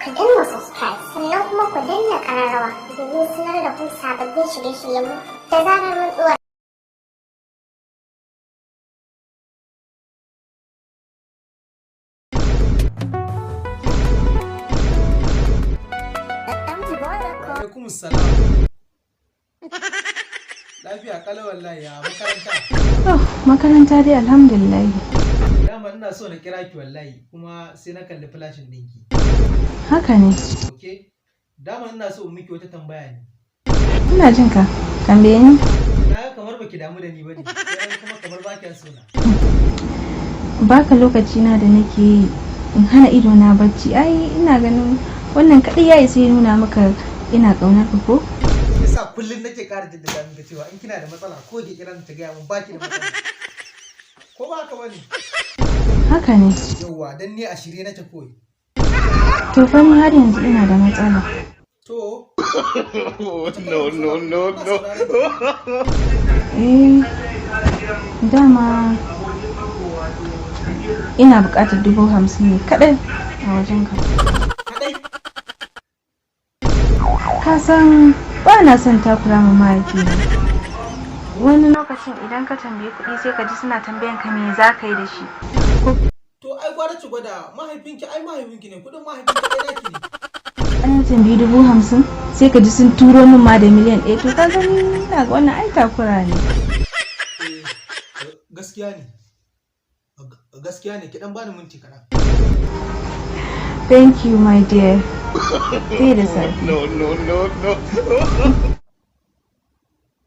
ku danna subscribe sannan kuma ku danna ƙararrawa domin sanar da ku sababbin shirye-shiryenmu da zarar mun ɗora. Alaikum salam. Lafiya kalau wallahi ya makaranta. Makaranta dai alhamdulillah. Dama ina so na kira ki wallahi kuma sai na kalli flashin ɗinki. Haka ne. Okay. Dama ina so in miki wata tambaya ne. Ina jin ka. Tambaye ni. Na ga kamar baki damu da ni bane. Sai kuma kamar baki so na. Baka lokaci na da nake yi in hana ido na bacci. Ai ina ganin wannan kadai yayi sai nuna maka ina kaunar ka ko? Yasa kullun nake ƙara jaddada miki cewa in kina da matsala ko ke kira ta ga mun baki da matsala. Ko ba haka bane? Haka ne. Yawwa dan ni a shirye nake koyi. To fa ni har yanzu ina da matsala. To. No. Dama ina buƙatar 50,000 ne kaɗai a wajen ka. Kadai. Ka san ba na son takura ma mahaifina. Wani lokacin idan ka tambayi kuɗi sai ka ji suna tambayan ka me za ka yi da shi. To ai gwara ci gwada mahaifinki ne kudin mahaifinki ɗaya naki ne. An tambayi 50,000 sai ka ji sun turo min ma da miliyan 1 to ka gani ina ga wannan ai takura ne. Gaskiya ne ki dan bani minti kana. Thank you my dear. Sai da safe. No.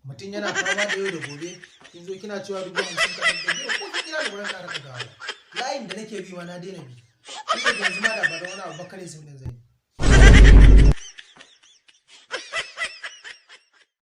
Mutum yana fama da yau da gobe kin zo kina cewa 50,000 ka dan ko kina da wurin ƙara ka dawo. Layin da nake bi ma na daina bi. Yanzu ma da ba da wani abu bakare sun zai.